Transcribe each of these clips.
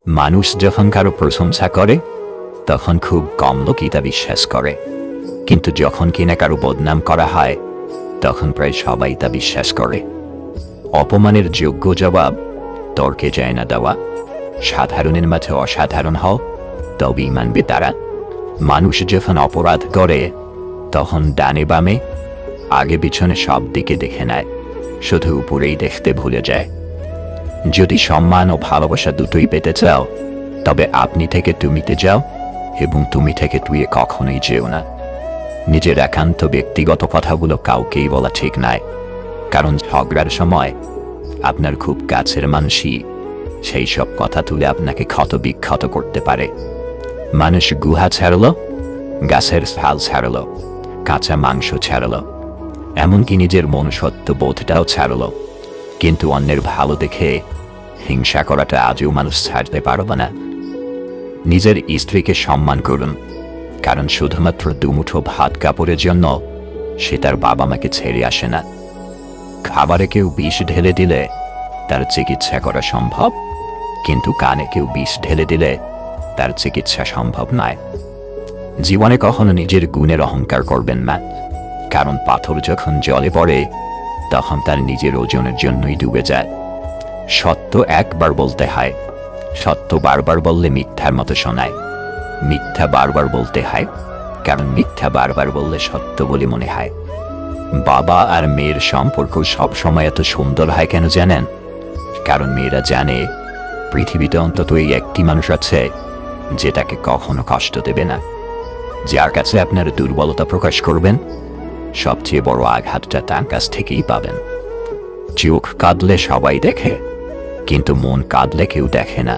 মানুষ যখন কারো প্রশংসা করে তখন খুব কম লোকই তা বিশ্বাস করে, কিন্তু যখন কিনা কারো বদনাম করা হয় তখন প্রায় সবাই তা বিশ্বাস করে। অপমানের যোগ্য জবাব তর্কে যায় না দেওয়া। সাধারণের মাঝে অসাধারণ হও, তবেই মানবে তারা। মানুষ যখন অপরাধ করে তখন ডানে বামে আগে পিছনে সব দিকে দেখে নেয়, শুধু উপরেই দেখতে ভুলে যায়। যদি সম্মান ও ভালোবাসা দুটোই পেতে চাও, তবে আপনি থেকে তুমিতে যাও এবং তুমি থেকে তুইয়ে কখনোই যেও না। নিজের একান্ত ব্যক্তিগত কথাগুলো কাউকেই বলা ঠিক নয়, কারণ ঝগড়ার সময় আপনার খুব কাছের মানুষই সেই সব কথা তুলে আপনাকে ক্ষত বিক্ষত করতে পারে। মানুষ গুহা ছাড়ল, গাছের ছাল ছাড়ল, কাঁচা মাংস ছাড়ল, এমনকি নিজের মনুষ্যত্ব বোধটাও ছাড়ল, কিন্তু অন্যের ভালো দেখে হিংসা করাটা আজও মানুষ ছাড়তে পারবে না। নিজের স্ত্রীকে সম্মান করুন, কারণ শুধুমাত্র দুমুঠো ভাত কাপড়ের জন্য সে তার বাবা মাকে ছেড়ে আসে না। খাবারে কেউ বিষ ঢেলে দিলে তার চিকিৎসা করা সম্ভব, কিন্তু কানে কেউ বিষ ঢেলে দিলে তার চিকিৎসা সম্ভব নয়। জীবনে কখনো নিজের গুণের অহংকার করবেন না, কারণ পাথর যখন জলে পড়ে তখন তার নিজের ওজনের জন্যই ডুবে যায়। সত্য একবার বলতে হয়, সত্য বারবার বললে মিথ্যার মতো শোনায়। মিথ্যা বারবার বলতে হয়, কারণ মিথ্যা বারবার বললে সত্য বলে মনে হয়। বাবা আর মেয়ের সম্পর্ক সবসময় এত সুন্দর হয় কেন জানেন? কারণ মেয়েরা জানে পৃথিবীতে অন্তত এই একটি মানুষ আছে যে তাকে কখনো কষ্ট দেবে না। যার কাছে আপনার দুর্বলতা প্রকাশ করবেন, সবচেয়ে বড় আঘাতটা তার কাছ থেকেই পাবেন। চোখ কাঁদলে সবাই দেখে, কিন্তু মন কাঁদলে কেউ দেখে না।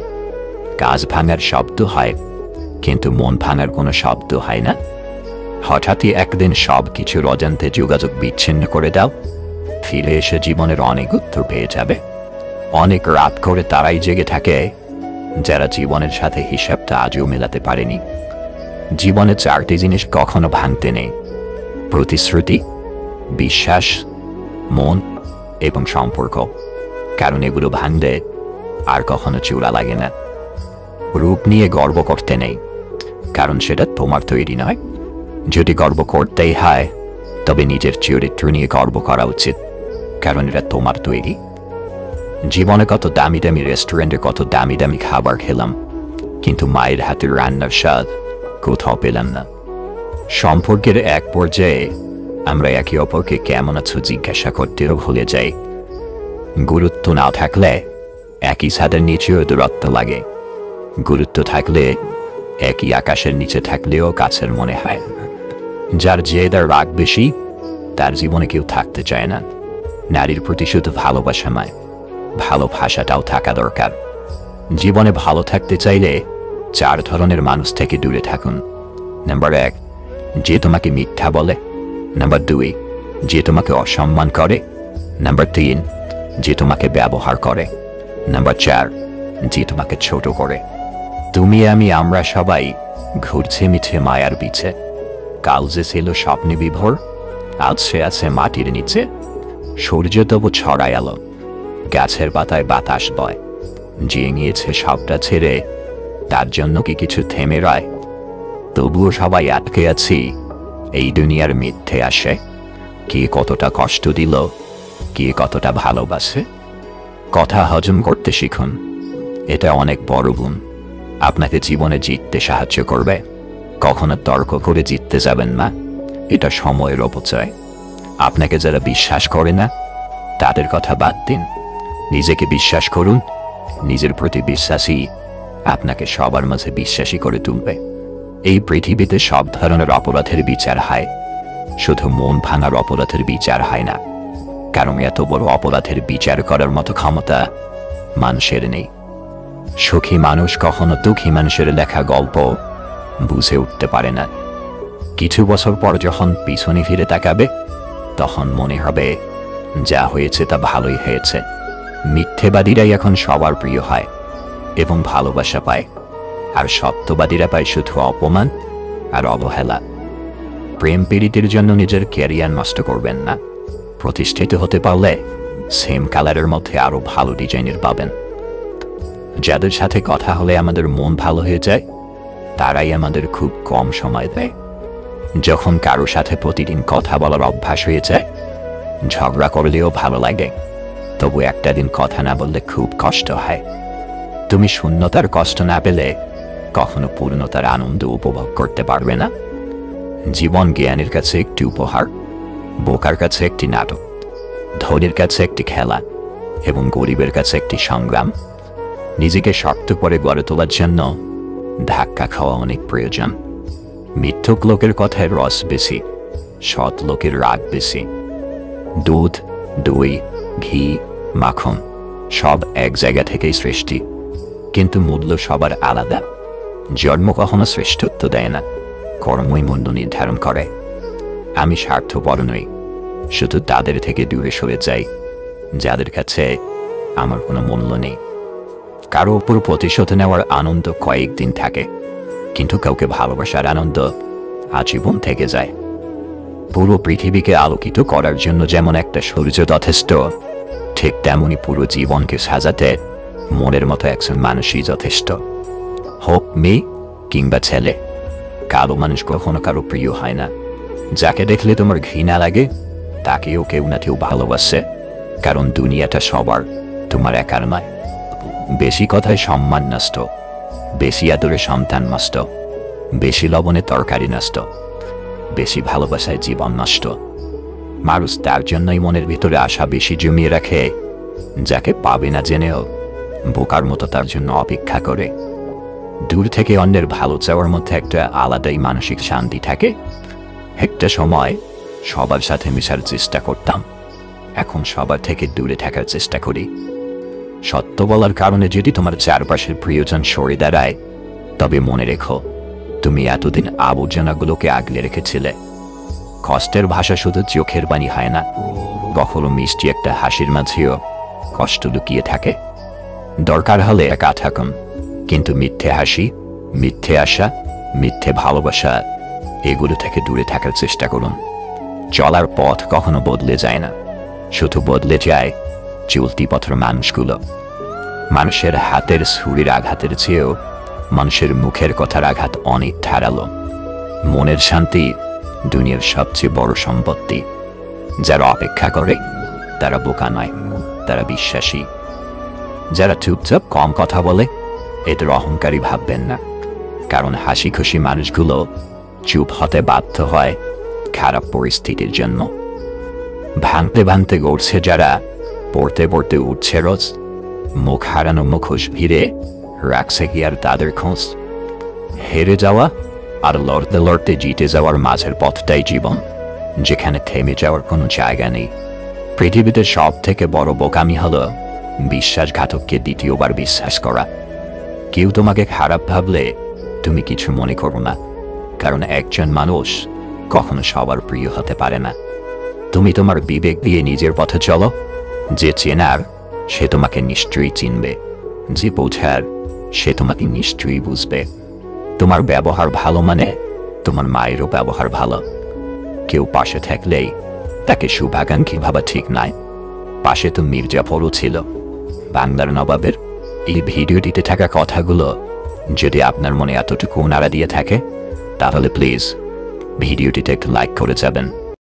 কাজ ভাঙার শব্দ হয়, কিন্তু মন ভাঙার কোনো শব্দ হয় না। হঠাৎই একদিন সব কিছুর অজান্তে যোগাযোগ বিচ্ছিন্ন করে দাও, ফিরে এসে জীবনের অনেক উত্তর পেয়ে যাবে। অনেক রাত করে তারাই জেগে থাকে যারা জীবনের সাথে হিসাবটা আজও মেলাতে পারেনি। জীবনে চারটি জিনিস কখনো ভাঙতে নেই: প্রতিশ্রুতি, বিশ্বাস, মন এবং সম্পর্ক। কারণ এগুলো ভাঙলে আর কখনো চূড়া লাগে না। রূপ নিয়ে গর্ব করতে নেই, কারণ সেটা তোমার তৈরি নয়। যদি গর্ব করতেই হয় তবে নিজের চরিত্র নিয়ে গর্ব করা উচিত, কারণ এটা তোমার তৈরি। জীবনে কত দামি দামি রেস্টুরেন্টে কত দামি দামি খাবার খেলাম, কিন্তু মায়ের হাতের রান্নার স্বাদ কোথাও পেলাম না। সম্পর্কের এক পর্যায়ে আমরা একে অপরকে কেমন আছো জিজ্ঞাসা করতেও ভুলে যাই। গুরুত্ব না থাকলে একই ছাদের নিচেও দূরত্ব লাগে, গুরুত্ব থাকলে একই আকাশের নিচে থাকলেও কাছের মনে হয়। যার জেদ আর রাগ বেশি, তার জীবনে কেউ থাকতে চায় না। নারীর প্রতি শুধু ভালোবাসা নয়, ভালোবাসাটাও থাকা দরকার। জীবনে ভালো থাকতে চাইলে 4 ধরনের মানুষ থেকে দূরে থাকুন। নাম্বার 1, যে তোমাকে মিথ্যা বলে। নাম্বার 2, যে তোমাকে অসম্মান করে। নাম্বার 3, যে তোমাকে ব্যবহার করে। নাম্বার 4, যে তোমাকে ছোট করে। তুমি আমি আমরা সবাই ঘুরছে মিছে মায়ার বিছে। কাল যে ছিল স্বপ্নে বিভোর, আজ সে আছে মাটির নিচে। সূর্য তবু ছড়ায় আলো, গাছের পাতায় বাতাস বয়। যে নিয়েছে সবটা ছেড়ে, তার জন্য কি কিছু থেমে রয়? তবুও সবাই আটকে আছি এই দুনিয়ার মিথ্যে আসে। কে কতটা কষ্ট দিল, কে কতটা ভালোবাসে। কথা হজম করতে শিখুন, এটা অনেক বড় গুণ। আপনাকে জীবনে জিততে সাহায্য করবে। কখনো তর্ক করে জিততে যাবেন না, এটা সময়ের অপচয়। আপনাকে যারা বিশ্বাস করে না তাদের কথা বাদ দিন, নিজেকে বিশ্বাস করুন। নিজের প্রতি বিশ্বাসী আপনাকে সবার মাঝে বিশ্বাসী করে তুলবে। এই পৃথিবীতে সব ধরনের অপরাধের বিচার হয়, শুধু মন ভাঙার অপরাধের বিচার হয় না, কারণ এত বড় অপরাধের বিচার করার মতো ক্ষমতা মানুষের নেই। সুখী মানুষ কখনো দুঃখী মানুষের লেখা গল্প বুঝে উঠতে পারে না। কিছু বছর পর যখন পিছনে ফিরে তাকাবে, তখন মনে হবে যা হয়েছে তা ভালোই হয়েছে। মিথ্যেবাদীরাই এখন সবার প্রিয় হয় এবং ভালোবাসা পায়, আর সত্যবাদীরা পায় শুধু অপমান আর অবহেলা। প্রেম পীড়িতের জন্য নিজের ক্যারিয়ার নষ্ট করবেন না। প্রতিষ্ঠিত হতে পারলে সেম কালারের মধ্যে আরো ভালো ডিজাইনের পাবেন। যাদের সাথে কথা হলে আমাদের মন ভালো হয়ে যায় তারাই আমাদের খুব কম সময় দেয়। যখন কারো সাথে প্রতিদিন কথা বলার অভ্যাস হয়ে যায়, ঝগড়া করলেও ভালো লাগে, তবু একটা দিন কথা না বললে খুব কষ্ট হয়। তুমি শূন্যতার কষ্ট না পেলে কখনো পূর্ণতার আনন্দ উপভোগ করতে পারবে না। জীবন জ্ঞানের কাছে একটি উপহার, বোকার কাছে একটি নাটক, ধনীর কাছে একটি খেলা এবং গরিবের কাছে একটি সংগ্রাম। নিজেকে শক্ত করে গড়ে তোলার জন্য ধাক্কা খাওয়া অনেক প্রয়োজন। মিথ্যুক লোকের কথায় রস বেশি, সৎ লোকের রাগ বেশি। দুধ, দই, ঘি, মাখন সব এক জায়গা থেকেই সৃষ্টি, কিন্তু মূল্য সবার আলাদা। জন্ম কখনো শ্রেষ্ঠত্ব দেয় না, কর্মই মূল্য নির্ধারণ করে। আমি স্বার্থপর নই, শুধু তাদের থেকে দূরে সরে যাই যাদের কাছে আমার কোনো মূল্য নেই। কারো উপর প্রতিশোধ নেওয়ার আনন্দ কয়েকদিন থাকে, কিন্তু কাউকে ভালোবাসার আনন্দ আজীবন থেকে যায়। পুরো পৃথিবীকে আলোকিত করার জন্য যেমন একটা সূর্য যথেষ্ট, ঠিক তেমনি পুরো জীবনকে সাজাতে মনের মতো একজন মানুষই যথেষ্ট। হোক মেয়ে কিংবা ছেলে, কারো মানুষ কখনো কারো প্রিয় হয় না। যাকে দেখলে তোমার ঘৃণা লাগে তাকেও কেউ না কেউ ভালোবাসে, কারণ দুনিয়াটা সবার, তোমার একার নয়। বেশি কথায় সম্মান নষ্ট, বেশি আদরে সন্তান নষ্ট, বেশি লবণে তরকারি নষ্ট, বেশি ভালোবাসায় জীবন নষ্ট। মানুষ তার জন্যই মনের ভিতরে আশা বেশি জমিয়ে রাখে, যাকে পাবে না জেনেও বোকার মতো তার জন্য অপেক্ষা করে। দূর থেকে অন্যের ভালো চাওয়ার মধ্যে একটা আলাদাই মানসিক শান্তি থাকে। একটা সময় সবার সাথে মেশার চেষ্টা করতাম, এখন সবার থেকে দূরে থাকার চেষ্টা করি। সত্য বলার কারণে যদি তোমার চারপাশের প্রিয়জন সরে দাঁড়ায়, তবে মনে রেখো তুমি এতদিন আবর্জনাগুলোকে আগলে রেখেছিলে। কষ্টের ভাষা শুধু চোখের বাণী হয় না, কখনো মিষ্টি একটা হাসির মাঝেও কষ্ট লুকিয়ে থাকে। দরকার হলে একা থাকুন, কিন্তু মিথ্যে হাসি, মিথ্যে আশা, মিথ্যে ভালোবাসা এগুলো থেকে দূরে থাকার চেষ্টা করুন। চলার পথ কখনো বদলে যায় না, শুধু বদলে যায় চলতি পথের মানুষগুলো। মানুষের হাতের ছুরির আঘাতের চেয়েও মানুষের মুখের কথার আঘাত অনেক ধারালো। মনের শান্তি দুনিয়ার সবচেয়ে বড় সম্পত্তি। যারা অপেক্ষা করে তারা বোকা নয়, তারা বিশ্বাসী। যারা চুপচাপ কম কথা বলে এদের অহংকারী ভাববেন না, কারণ হাসি খুশি মানুষগুলো চুপ হতে বাধ্য হয় খারাপ পরিস্থিতির জন্য। ভাঙতে ভাঙতে গড়ছে যারা, পড়তে পড়তে উঠছে রোজ। মুখ হারানো মুখোশ ভিড়ে রাখছে কি আর তাদের খোঁজ? হেরে যাওয়া আর লড়তে লড়তে জিতে যাওয়ার মাঝের পথটাই জীবন, যেখানে থেমে যাওয়ার কোনো জায়গা নেই। পৃথিবীতে সব থেকে বড় বোকামি হলো বিশ্বাসঘাতককে দ্বিতীয়বার বিশ্বাস করা। কেউ তোমাকে খারাপ ভাবলে তুমি কিছু মনে করো না, কারণ একজন মানুষ কখনো সবার প্রিয় হতে পারে না। তুমি তোমার বিবেক দিয়ে নিজের পথে চলো। যে চেনার সে তোমাকে নিশ্চয়ই চিনবে, যে বোঝার সে তোমাকে নিশ্চয়ই বুঝবে। তোমার ব্যবহার ভালো মানে তোমার মায়েরও ব্যবহার ভালো। কেউ পাশে থাকলেই তাকে শুভাকাঙ্ক্ষী ভাবা ঠিক নয়। পাশে তো মির্জাফরও ছিল, বাংলার নবাবের। এই ভিডিওটিতে থাকা কথাগুলো যদি আপনার মনে এতটুকু নাড়া দিয়ে থাকে, তাহলে প্লিজ ভিডিওটিতে একটু লাইক করে যাবেন।